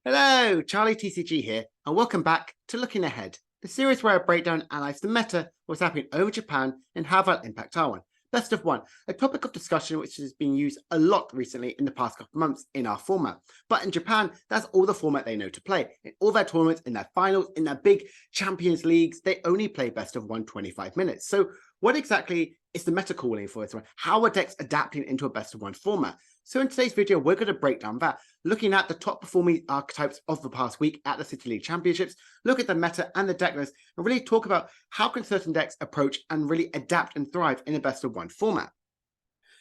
Hello, Charlie TCG here, and welcome back to Looking Ahead, the series where I break down and analyse the meta, what's happening over Japan, and how that'll impact our one. Best of one, a topic of discussion which has been used a lot recently in the past couple of months in our format. But in Japan, that's all the format they know to play. In all their tournaments, in their finals, in their big Champions Leagues, they only play best of one 25 minutes. So what exactly is the meta calling for this one? How are decks adapting into a best of one format? So in today's video, we're going to break down that, looking at the top performing archetypes of the past week at the City League Championships, look at the meta and the deck list, and really talk about how can certain decks approach and really adapt and thrive in a best of one format.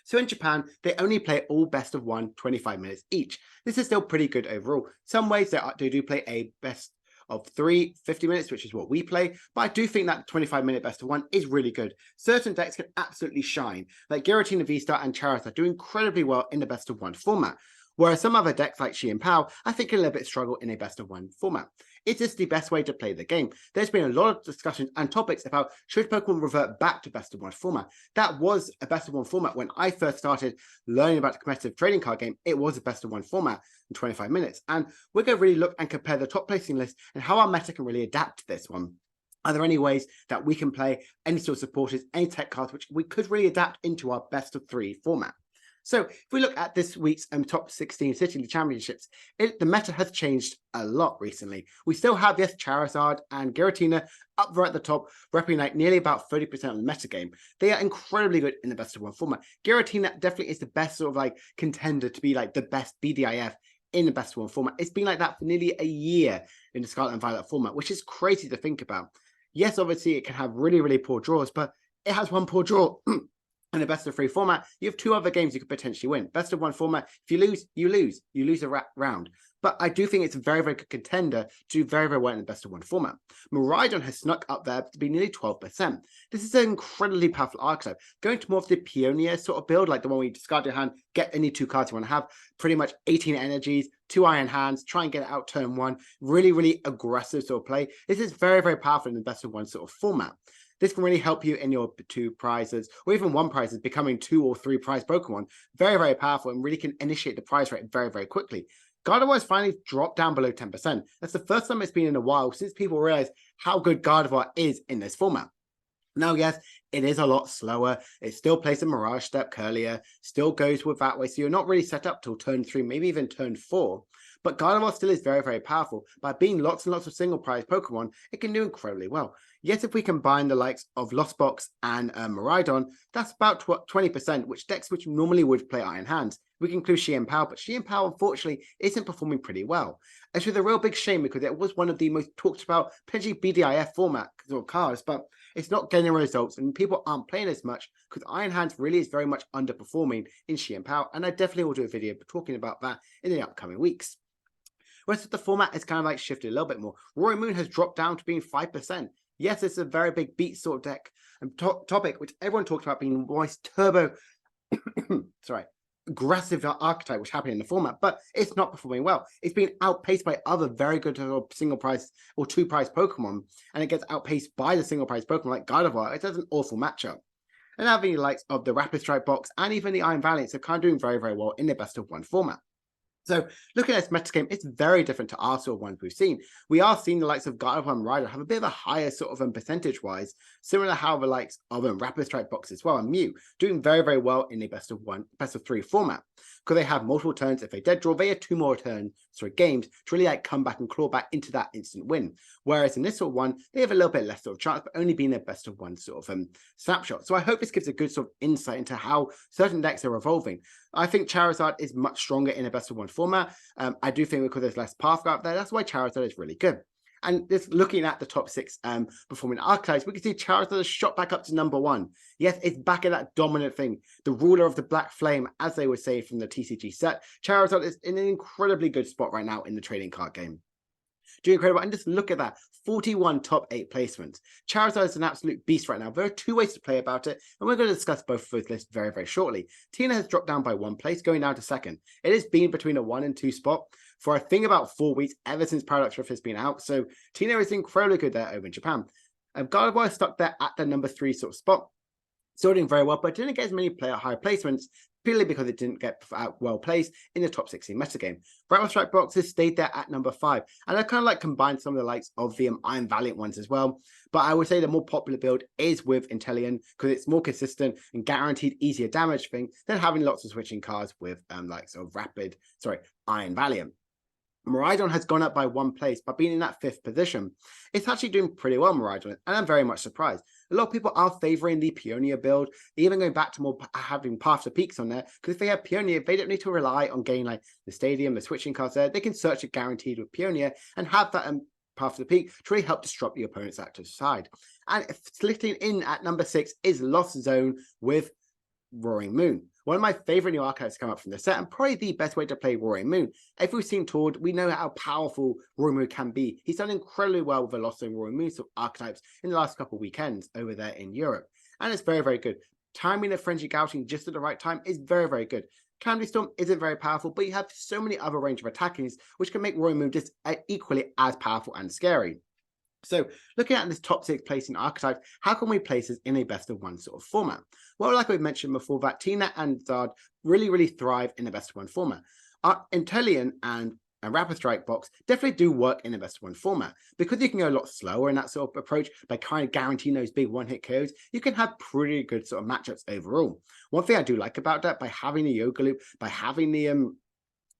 So in Japan, they only play all best of one 25 minutes each. This is still pretty good overall. Some ways they do play a best of 50 minutes, which is what we play, but I do think that 25-minute best of one is really good. Certain decks can absolutely shine, like Giratina V-Star and Charizard do incredibly well in the best of one format, whereas some other decks like Shi and Pao, I think can a little bit struggle in a best of one format. Is this the best way to play the game? There's been a lot of discussions and topics about should Pokemon revert back to best of one format. That was a best of one format when I first started learning about the competitive trading card game. It was a best of one format in 25 minutes. And we're going to really look and compare the top placing list and how our meta can really adapt to this one. Are there any ways that we can play any sort of supporters, any tech cards, which we could really adapt into our best of three format? So if we look at this week's top 16 City League Championships, the meta has changed a lot recently. We still have, yes, Charizard and Giratina up right at the top, repping like nearly about 30% of the meta game. They are incredibly good in the best of one format. Giratina definitely is the best sort of like contender to be like the best BDIF in the best of one format. It's been like that for nearly a year in the Scarlet and Violet format, which is crazy to think about. Yes, obviously it can have really, really poor draws, but it has one poor draw. In a best of three format, you have two other games you could potentially win. Best of one format, if you lose, you lose. You lose a round. But I do think it's a very, very good contender to do very, very well in the best of one format. Miraidon has snuck up there to be nearly 12%. This is an incredibly powerful archetype. Going to more of the Pioneer sort of build, like the one where you discard your hand, get any two cards you want to have, pretty much 18 energies, 2 iron hands, try and get it out turn one. Really, really aggressive sort of play. This is very, very powerful in the best of one sort of format. This can really help you in your 2 prizes, or even 1 prizes, becoming 2 or 3 prize Pokemon. Very, very powerful and really can initiate the prize rate very, very quickly. Gardevoir has finally dropped down below 10%. That's the first time it's been in a while since people realized how good Gardevoir is in this format. Now, yes, it is a lot slower. It still plays a Mirage Step earlier, still goes with that way. So you're not really set up till turn 3, maybe even turn 4. But Gardevoir still is very, very powerful. By being lots and lots of single prize Pokemon, it can do incredibly well. Yet if we combine the likes of Lost Box and Miraidon, that's about 20%, which decks which normally would play Iron Hands. We can include Shi and Pao, but Shi and Pao, unfortunately, isn't performing pretty well. It's with a real big shame because it was one of the most talked about, potentially BDIF format or cards, but it's not getting results and people aren't playing as much because Iron Hands really is very much underperforming in Shi and Pao, and I definitely will do a video talking about that in the upcoming weeks. Rest of the format is kind of like shifted a little bit more. Roaring Moon has dropped down to being 5%. Yes, it's a very big beat sort of deck and topic, which everyone talked about being Royce Turbo, aggressive archetype, which happened in the format, but it's not performing well. It's being outpaced by other very good single prize or 2 prize Pokemon, and it gets outpaced by the single prize Pokemon like Gardevoir. It does an awful matchup. And having the likes of the Rapid Strike box and even the Iron Valiants are kind of doing very, very well in the best of one format. So looking at this meta game, it's very different to our sort of ones we've seen. We are seeing the likes of Gardevoir and Rider have a bit of a higher sort of percentage-wise, similar to how the likes of Rapid Strike Box as well, and Mew doing very, very well in the best of 3 format. Because they have multiple turns. If they dead draw, they have 2 more games to really like come back and claw back into that instant win. Whereas in this sort of one, they have a little bit less sort of chance, but only being a best of one sort of snapshot. So I hope this gives a good sort of insight into how certain decks are evolving. I think Charizard is much stronger in a best of one format. I do think because there's less path out there, that's why Charizard is really good. And just looking at the top 6 performing archetypes, we can see Charizard has shot back up to number 1. Yes, it's back in that dominant thing. The ruler of the Black Flame, as they would say from the TCG set. Charizard is in an incredibly good spot right now in the trading card game. Doing incredible. And just look at that. 41 top 8 placements. Charizard is an absolute beast right now. There are 2 ways to play about it, and we're going to discuss both of those lists very, very shortly. Tina has dropped down by 1 place, going down to 2nd. It has been between a 1 and 2 spot for I think about 4 weeks, ever since Paradox Rift has been out. So Tina is incredibly good there over in Japan. Gardevoir is stuck there at the number 3 sort of spot. Still doing very well, but didn't get as many higher placements purely because it didn't get well placed in the top 16 metagame. Rattle Strike boxes stayed there at number 5, and I kind of like combined some of the likes of the Iron Valiant ones as well. But I would say the more popular build is with Inteleon because it's more consistent and guaranteed easier damage thing than having lots of switching cards with Iron Valiant. Miraidon has gone up by 1 place, but being in that 5th position, it's actually doing pretty well, Miraidon, and I'm very much surprised. A lot of people are favouring the Pioneer build, even going back to more having Path to Peaks on there, because if they have Pioneer, they don't need to rely on getting like the Stadium, the switching cards there. They can search it guaranteed with Pioneer and have that Path to the Peak to really help disrupt the opponent's active side. And slitting in at number 6 is Lost Zone with Roaring Moon. One of my favourite new archetypes to come up from the set, and probably the best way to play Roaring Moon. If we've seen Tord, we know how powerful Roaring Moon can be. He's done incredibly well with the Lost Zone Roaring Moon sort of archetypes in the last couple of weekends over there in Europe. And it's very, very good. Timing the Frenzy Gouting just at the right time is very, very good. Calamity Storm isn't very powerful, but you have so many other range of attackings, which can make Roaring Moon just equally as powerful and scary. So looking at this top 6 placing archetypes, how can we place this in a best of 1 sort of format? Well, like we've mentioned before, that Tina and Zard really thrive in a best of 1 format. Inteleon and Rapid Strike box definitely do work in a best of 1 format. Because you can go a lot slower in that sort of approach by kind of guaranteeing those big one-hit KOs, you can have pretty good sort of matchups overall. One thing I do like about that, by having the Yoga Loop, by having the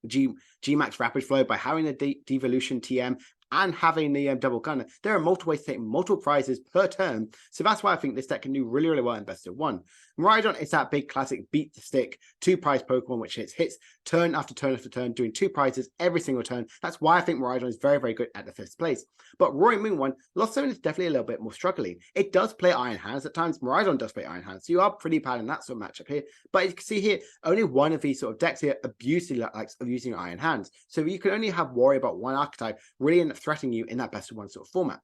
G-Max Rapid Flow, by having the Devolution TM, and having the double gunner, there are multiple ways to take multiple prizes per turn. So that's why I think this deck can do really well in best of 1. Miraidon is that big classic beat the stick 2 prize Pokemon which hits turn after turn after turn, doing 2 prizes every single turn. That's why I think Miraidon is very good at the 5th place. But Roaring Moon 1, Lost Zone is definitely a little bit more struggling. It does play Iron Hands at times. Miraidon does play Iron Hands, so you are pretty bad in that sort of matchup here. But you can see here, only one of these sort of decks here abuses likes of using Iron Hands. So you can only worry about one archetype really end up threatening you in that best of 1 sort of format.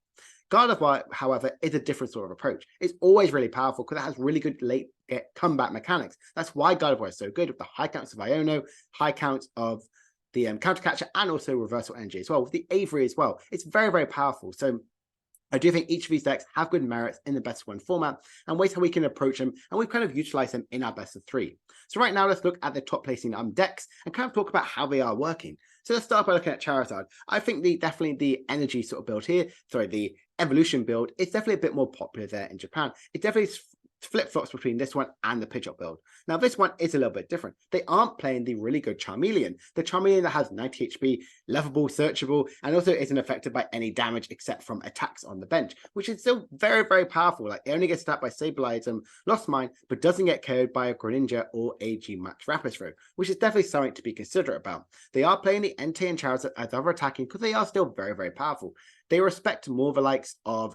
Gardevoir, however, is a different sort of approach. It's always really powerful because it has really good late comeback mechanics. That's why Gardevoir is so good, with the high counts of Iono, high counts of the Countercatcher, and also Reversal Energy as well, with the Avery as well. It's very powerful. So I do think each of these decks have good merits in the best of 1 format and ways how we can approach them, and we've kind of utilized them in our best of 3. So right now, let's look at the top placing decks and kind of talk about how they are working. So let's start by looking at Charizard. I think definitely the energy sort of build here, the evolution build, is definitely a bit more popular there in Japan. It definitely flip-flops between this one and the Pidgeot build. Now, this one is a little bit different. They aren't playing the really good Charmeleon. The Charmeleon that has 90 HP, levelable, searchable, and also isn't affected by any damage except from attacks on the bench, which is still very powerful. Like, it only gets stabbed by Sableye and Lost Mine, but doesn't get KO'd by a Greninja or a G-Max Rapid Throw, which is definitely something to be considerate about. They are playing the Entei and Charizard as other attacking because they are still very powerful. They respect more the likes of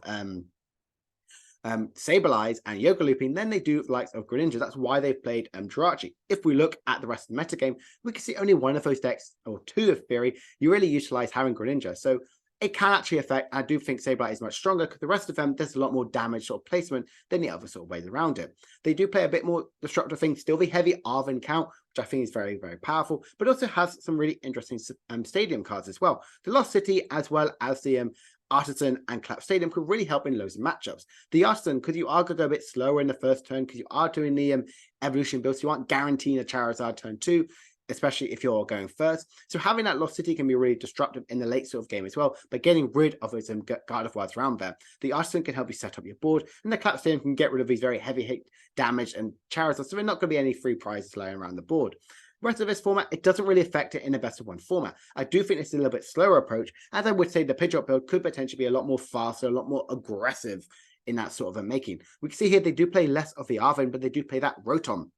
Sableye and Yoga Looping than they do the likes of Greninja. That's why they've played Jirachi. If we look at the rest of the metagame, we can see only one of those decks, or 2 of theory, you really utilize having Greninja. So it can actually affect. I do think Sableye is much stronger because the rest of them, there's a lot more damage sort of placement than the other sort of ways around it. They do play a bit more disruptive things, still the heavy Arven count, which I think is very powerful, but also has some really interesting stadium cards as well. The Lost City, as well as the Artisan and Clap Stadium, could really help in loads of matchups. The Artisan, because you are going to go a bit slower in the first turn, because you are doing the evolution build, so you aren't guaranteeing a Charizard turn 2, especially if you're going first. So having that Lost City can be really disruptive in the late sort of game as well, by getting rid of those Gardevoirs around there. The Artisan can help you set up your board, and the Clap Stadium can get rid of these very heavy hit damage and Charizard, so there's not going to be any free prizes lying around the board. The rest of this format, it doesn't really affect it in a best of 1 format. I do think it's a little bit slower approach, as I would say the Pidgeot build could potentially be a lot more faster, a lot more aggressive in that sort of a making. We can see here they do play less of the Arven, but they do play that Rotom.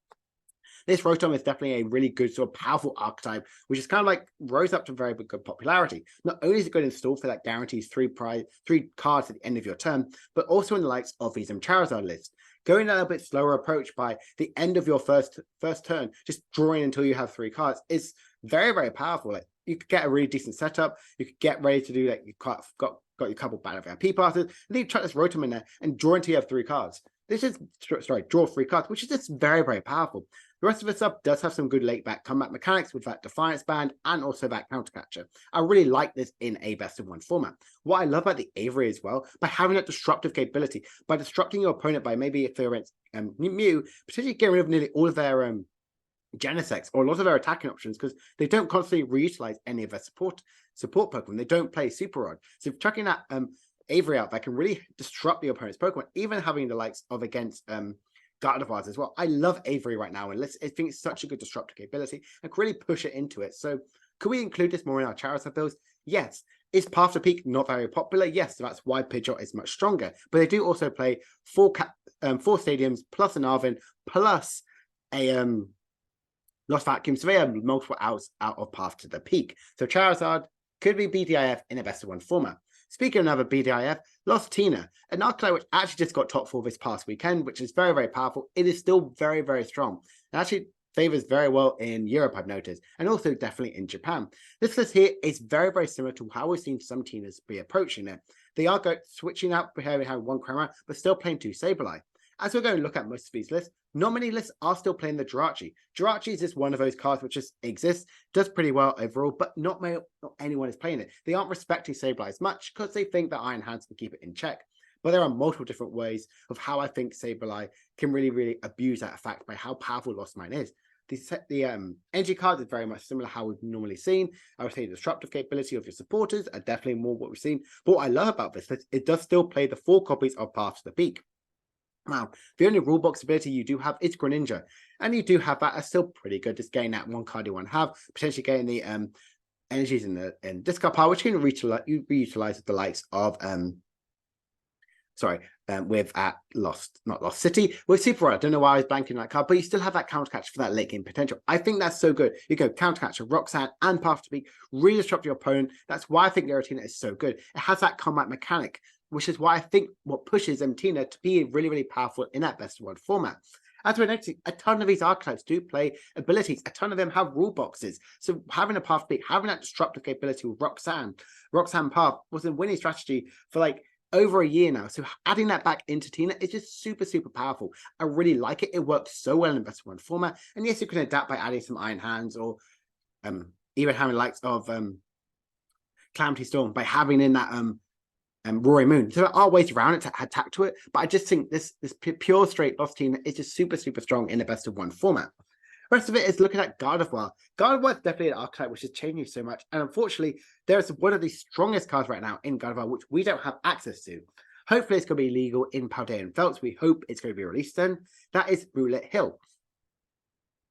This Rotom is definitely a really good sort of powerful archetype, which is kind of like rose up to very good popularity. Not only is it good install for that guarantees 3 cards at the end of your turn, but also in the likes of these Charizard list. Going a little bit slower approach by the end of your first turn, just drawing until you have 3 cards, is very powerful. Like, you could get a really decent setup. You could get ready to do that. You got your couple Battle VIP passes, and then you chuck this Rotom in there and draw until you have 3 cards. This is draw 3 cards, which is just very powerful. The rest of the stuff does have some good late back comeback mechanics with that Defiance Band and also that Countercatcher. I really like this in a best of 1 format. What I love about the Avery as well, by having that disruptive capability, by disrupting your opponent by maybe if they're Mew, potentially getting rid of nearly all of their Genesects or a lot of their attacking options because they don't constantly reutilize any of their support Pokemon. They don't play Super Rod. So chucking that Avery out that can really disrupt the opponent's Pokemon, even having the likes of against Gardevoirs as well. I love Avery right now, and I think it's such a good disruptive capability and can really push it into it. So could we include this more in our Charizard builds? Yes. Is Path to Peak not very popular? Yes, so that's why Pidgeot is much stronger. But they do also play four stadiums plus an Arvin plus a Lost Vacuum, so they have multiple outs out of Path to the Peak. So Charizard could be BDIF in a best of one format. Speaking of another BDIF, Lost Tina, an archetype which actually just got top 4 this past weekend, which is very, very powerful. It is still very, very strong. It actually favors very well in Europe, I've noticed, and also definitely in Japan. This list here is very, very similar to how we've seen some Tinas be approaching it. They are switching out, having one Crema, but still playing 2 Sableye. As we're going to look at most of these lists, not many lists are still playing the Jirachi. Jirachi is just one of those cards which just exists, does pretty well overall, but not anyone is playing it. They aren't respecting Sableye as much because they think that Iron Hands can keep it in check. But there are multiple different ways of how I think Sableye can really, really abuse that effect by how powerful Lost Mine is. The energy card is very much similar to how we've normally seen. I would say the disruptive capability of your supporters are definitely more what we've seen. But what I love about this is it does still play the 4 copies of Path to the Peak. Now, the only rulebox ability you do have is Greninja, and you do have that as still pretty good. Just getting that one card you want to have, potentially getting the energies in the discard pile, which you can reutilize with the likes of with not Lost City with Super Rod. I don't know why I was blanking that card, but you still have that counter catch for that late game potential. I think that's so good. You go counter catch, Roxanne, and Path to Peak, really disrupt your opponent. That's why I think Giratina is so good. It has that combat mechanic, which is why I think what pushes Tina to be really, really powerful in that best of one format. As we're noticing, a ton of these archetypes do play abilities. A ton of them have rule boxes. So having a Path to Peak, having that disruptive capability with Roxanne Path was a winning strategy for like over a year now. So adding that back into Tina is just super, super powerful. I really like it. It works so well in best of one format. And yes, you can adapt by adding some Iron Hands or even having the likes of Calamity Storm by having in that Rory Moon. So there are ways around it to attack to it, but I just think this pure straight Lost Tina is just super, super strong in the best of one format. The rest of it is looking at Gardevoir. Gardevoir is definitely an archetype which is changing so much, and unfortunately, there is one of the strongest cards right now in Gardevoir which we don't have access to. Hopefully, it's going to be legal in Paldean Felts. We hope it's going to be released then. That is Moonlit Hill.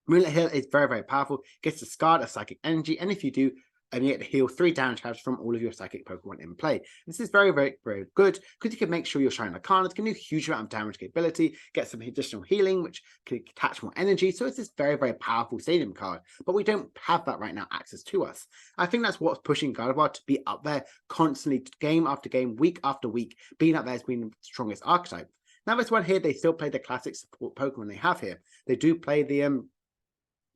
Moonlit Hill is very, very powerful. Gets discard of Psychic Energy, and if you do, and you get to heal 3 damage cards from all of your psychic Pokemon in play. This is very, very, very good because you can make sure your Shining Arcanas can do a huge amount of damage capability, get some additional healing, which can attach more energy. So it's this very, very powerful stadium card, but we don't have that right now access to us. I think that's what's pushing Gardevoir to be up there constantly, game after game, week after week, being up there as being the strongest archetype. Now this one here, they still play the classic support Pokemon they have here. They do play the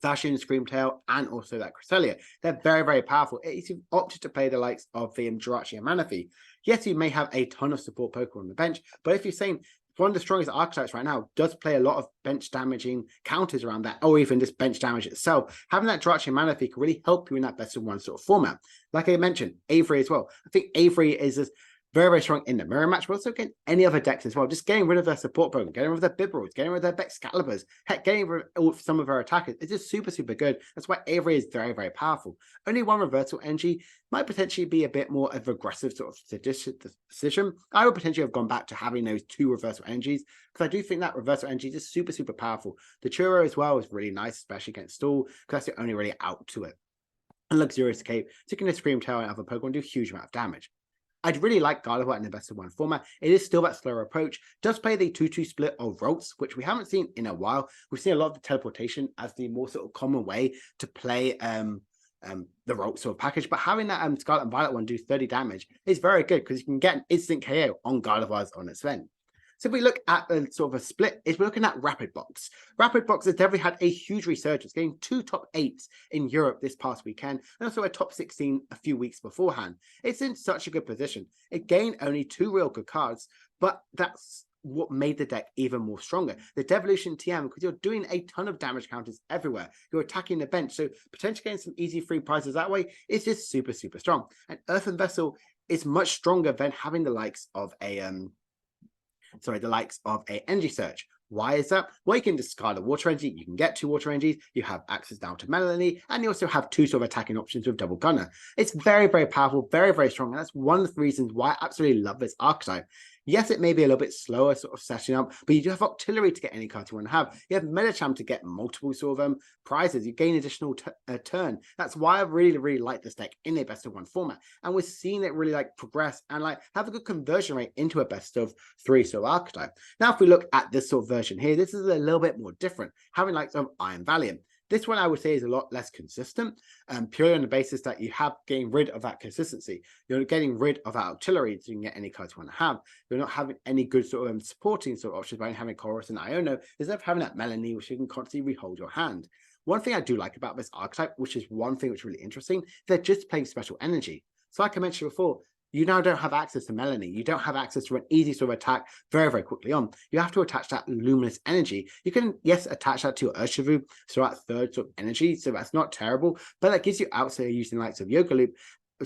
Zacian, Screamtail, and also that Cresselia. They're very, very powerful. If you've opted to play the likes of the Jirachi and Manaphy, yes, you may have a ton of support Pokemon on the bench, but if you're saying one of the strongest archetypes right now does play a lot of bench damaging counters around that, or even just bench damage itself, having that Jirachi and Manaphy can really help you in that best of one sort of format. Like I mentioned, Avery as well. I think Avery is just very, very strong in the mirror match, but also against any other decks as well. Just getting rid of their support Pokemon, getting rid of their Bibberls, getting rid of their Excaliburs, heck, getting rid of some of their attackers. It's just super, super good. That's why Avery is very, very powerful. Only one reversal energy might potentially be a bit more of an aggressive sort of decision. I would potentially have gone back to having those 2 reversal energies because I do think that reversal energy is just super, super powerful. The Churro as well is really nice, especially against Stall, because that's the only really out to it. And Luxurious Cape, taking a Screamtail and other Pokemon do a huge amount of damage. I'd really like Gardevoir in the best of one format. It is still that slower approach. Does play the 2-2 split of Rolts, which we haven't seen in a while. We've seen a lot of the teleportation as the more sort of common way to play the Rolts sort of package. But having that Scarlet and Violet one do 30 damage is very good because you can get an instant KO on Gardevoir's on its end. So if we look at the sort of a split, we're looking at Rapid Box. Rapid Box has definitely had a huge resurgence, getting 2 top 8s in Europe this past weekend, and also a top 16 a few weeks beforehand. It's in such a good position. It gained only 2 real good cards, but that's what made the deck even more stronger. The Devolution TM, because you're doing a ton of damage counters everywhere. You're attacking the bench, so potentially getting some easy free prizes that way is just super, super strong. And Earthen Vessel is much stronger than having the likes of a Energy Search. Why is that? Well, you can discard a water energy, you can get 2 water energies, you have access down to Melanie, and you also have 2 sort of attacking options with double gunner. It's very, very powerful, very, very strong, and that's one of the reasons why I absolutely love this archetype. Yes, it may be a little bit slower sort of setting up, but you do have artillery to get any card you want to have. You have Metacham to get multiple sort of prizes. You gain additional turn. That's why I really, really like this deck in a best of 1 format. And we're seeing it really like progress and like have a good conversion rate into a best of 3 sort of archetype. Now, if we look at this sort of version here, this is a little bit more different, having like some Iron Valiant. This one I would say is a lot less consistent, purely on the basis that you have getting rid of that consistency. You're getting rid of that artillery so you can get any cards you want to have. You're not having any good sort of supporting sort of options by having Chorus and Iono, instead of having that Melanie, which you can constantly rehold your hand. One thing I do like about this archetype, which is one thing which is really interesting, they're just playing special energy. So like I mentioned before, you now don't have access to Melanie. You don't have access to an easy sort of attack very, very quickly on. You have to attach that luminous energy. You can, yes, attach that to your Urshivu, so that third sort of energy, so that's not terrible, but that gives you outside using likes of Yoga Loop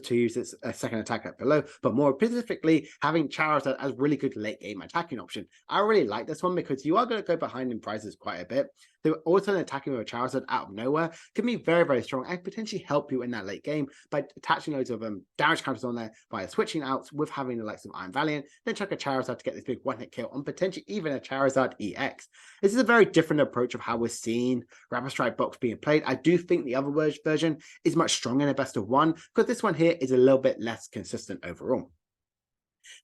to use its second attack up below, but more specifically having Charizard as really good late game attacking option. I really like this one because you are going to go behind in prizes quite a bit. So also attacking with a Charizard out of nowhere can be very, very strong and potentially help you in that late game by attaching loads of damage counters on there via switching out with having the likes of Iron Valiant, then chuck a Charizard to get this big one-hit kill on potentially even a Charizard EX. This is a very different approach of how we're seeing Rapid Strike box being played. I do think the other version is much stronger in a best of 1 because this one here is a little bit less consistent overall.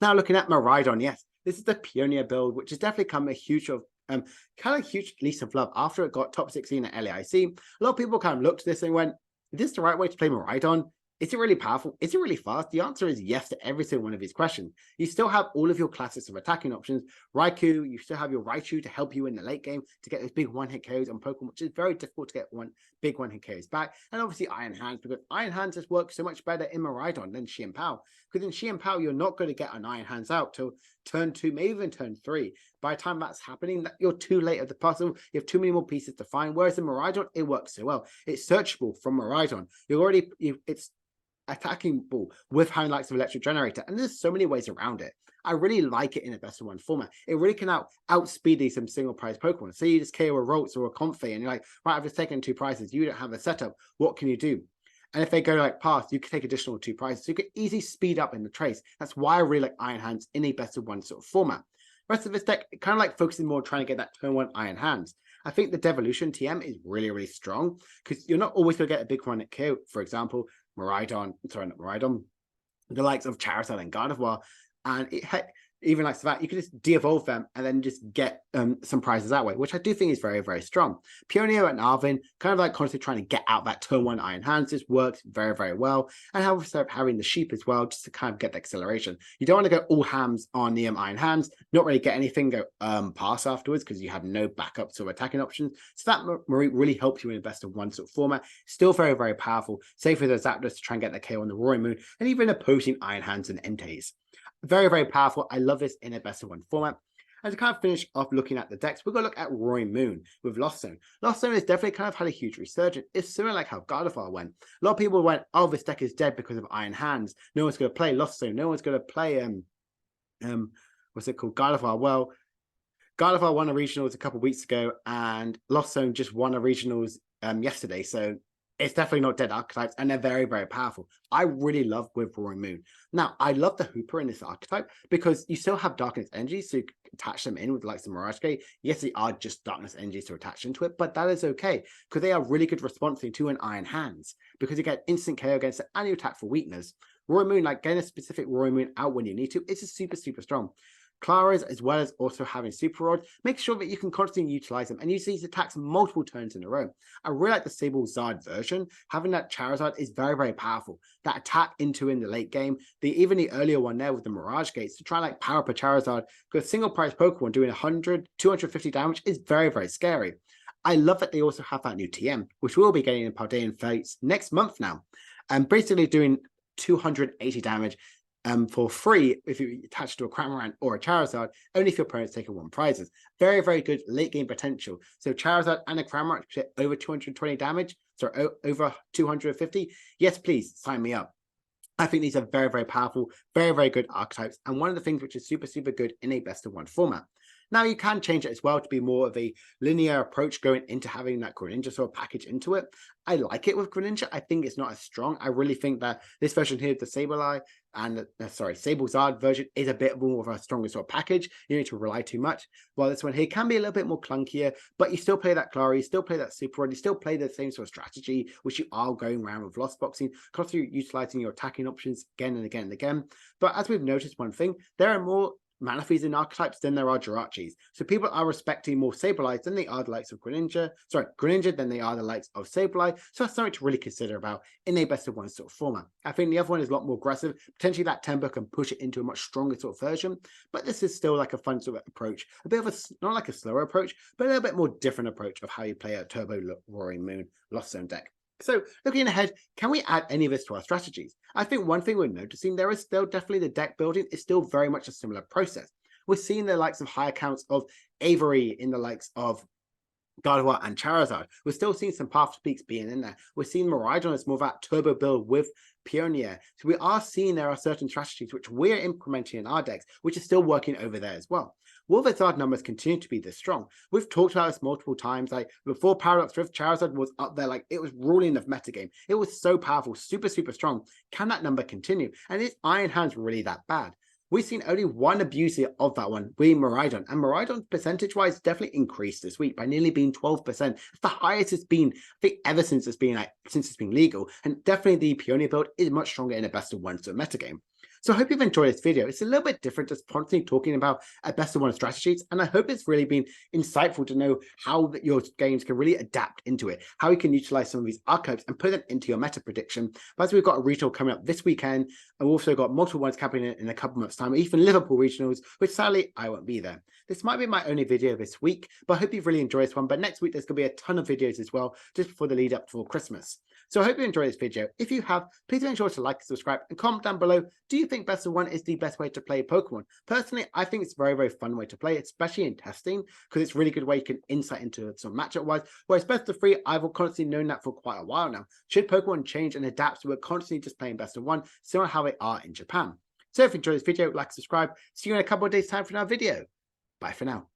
Now looking at Miraidon, yes, this is the Pioneer build, which has definitely come a huge kind of huge lease of love after it got top 16 at LAIC. A lot of people kind of looked at this and went, is this the right way to play Miraidon? Is it really powerful? Is it really fast? The answer is yes to every single one of these questions. You still have all of your classics of attacking options. Raikou, you still have your Raichu to help you in the late game to get those big one-hit KOs on Pokemon, which is very difficult to get big one-hit KOs back. And obviously Iron Hands, because Iron Hands just works so much better in Miraidon than Xian Pao. Because in Xian Pao, you're not going to get an Iron Hands out till turn 2, maybe even turn 3. By the time that's happening, you're too late at the puzzle. You have too many more pieces to find. Whereas in Miraidon, it works so well. It's searchable from Miraidon. It's attacking ball with having likes of Electric Generator, and there's so many ways around it. I really like it in a best of 1 format. It really can outspeed these some single prize Pokemon. Say you just KO a Ralts or a Comfey and you're like, right, I've just taken 2 prizes, you don't have a setup, what can you do? And if they go like past, you can take additional 2 prizes. So you can easily speed up in the trace. That's why I really like Iron Hands in a best of 1 sort of format. The rest of this deck kind of like focusing more trying to get that turn 1 Iron Hands. I think the Devolution TM is really, really strong because you're not always going to get a big one at KO. For example, the likes of Charizard and Gardevoir, and even like that, you can just de-evolve them and then just get some prizes that way, which I do think is very, very strong. Pioneer and Arvin, kind of like constantly trying to get out that turn 1 Iron Hands, just works very, very well. And also having the Sheep as well, just to kind of get the acceleration. You don't want to go all hams on the Iron Hands, not really get anything go pass afterwards because you have no backup sort of attacking options. So that really helps you in a best of 1 sort of format. Still very, very powerful. Safe with the Zapdos to try and get the KO on the Roaring Moon, and even opposing Iron Hands and Entei. Very, very powerful. I love this in a best of 1 format. And to kind of finish off looking at the decks, we're going to look at Roaring Moon with Lost Zone. Lost Zone has definitely kind of had a huge resurgence. It's similar like how Gardevoir went. A lot of people went, oh, this deck is dead because of Iron Hands. No one's going to play Lost Zone. No one's going to play, what's it called? Gardevoir. Well, Gardevoir won a regionals a couple of weeks ago, and Lost Zone just won a regionals yesterday. So it's definitely not dead archetypes, and they're very, very powerful. I really love with Roaring Moon. Now, I love the Hooper in this archetype because you still have Darkness Energy, so you can attach them in with like some Mirage Gate. Yes, they are just Darkness Energies to attach into it, but that is okay because they are really good responding to an Iron Hands because you get instant KO against it and you attack for weakness. Roaring Moon, like getting a specific Roaring Moon out when you need to, it's just super, super strong. Clara's, as well as also having Super Rod, make sure that you can constantly utilize them and use these attacks multiple turns in a row. I really like the Sable Zard version. Having that Charizard is very, very powerful. That attack into in the late game, even the earlier one there with the Mirage Gates to try and like power up a Charizard, because single price Pokemon doing 100, 250 damage is very, very scary. I love that they also have that new TM, which we'll be getting in Paldean Fates next month now. And basically doing 280 damage for free if you attach to a Cramorant or a Charizard, only if your opponent's taking 1 prizes. Very, very good late game potential. So Charizard and a Cramorant hit over 220 damage, so over 250. Yes, please sign me up. I think these are very, very powerful, very, very good archetypes, and one of the things which is super, super good in a best of 1 format. Now you can change it as well to be more of a linear approach going into having that Greninja sort of package into it. I like it with Greninja. I think it's not as strong. I really think that this version here, the Sableye and Sablezard version, is a bit more of a stronger sort of package. You don't need to rely too much. While this one here can be a little bit more clunkier, but you still play that Clary, you still play that Super Rod, you still play the same sort of strategy, which you are going around with Lost Boxing, constantly utilizing your attacking options again and again and again. But as we've noticed one thing, there are more Manaphy's and archetypes than there are Jirachis. So people are respecting more Sableyes than they are the likes of Greninja than they are the likes of Sableye. So that's something to really consider about in a best of one sort of format. I think the other one is a lot more aggressive. Potentially that tempo can push it into a much stronger sort of version, but this is still like a fun sort of approach. A bit of a, not like a slower approach, but a little bit more different approach of how you play a Turbo Roaring Moon Lost Zone deck. So looking ahead, can we add any of this to our strategies? I think one thing we're noticing there is still definitely the deck building is still very much a similar process. We're seeing the likes of high accounts of Avery in the likes of Gardevoir and Charizard. We're still seeing some Path to Peaks being in there. We're seeing Miraidon as more of that turbo build with Pioneer. So we are seeing there are certain strategies which we're implementing in our decks, which is still working over there as well. Will the Zard numbers continue to be this strong? We've talked about this multiple times. Like before Paradox Rift, Charizard was up there, like it was ruling the metagame. It was so powerful, super, super strong. Can that number continue? And is Iron Hands really that bad? We've seen only one abuser of that one, being Miraidon. And Miraidon, percentage-wise, definitely increased this week by nearly being 12%. It's the highest it's been, I think, ever since it's been legal. And definitely the Pioneer build is much stronger in a best of one sort of metagame. So I hope you've enjoyed this video. It's a little bit different, just constantly talking about a best of one strategies. And I hope it's really been insightful to know how your games can really adapt into it, how you can utilize some of these archetypes and put them into your meta prediction. But as we've got a regional coming up this weekend, and we've also got multiple ones coming in a couple months' time, even Liverpool regionals, which sadly I won't be there. This might be my only video this week, but I hope you've really enjoyed this one. But next week, there's going to be a ton of videos as well, just before the lead up for Christmas. So I hope you enjoyed this video. If you have, please make sure to like, subscribe, and comment down below. Do you think best of one is the best way to play Pokemon? Personally, I think it's a very, very fun way to play, especially in testing, because it's a really good way you can insight into some matchup-wise. Whereas best of three, I've constantly known that for quite a while now. Should Pokemon change and adapt, so we're constantly just playing best of one, similar to how they are in Japan. So if you enjoyed this video, like, subscribe. See you in a couple of days' time for another video. Bye for now.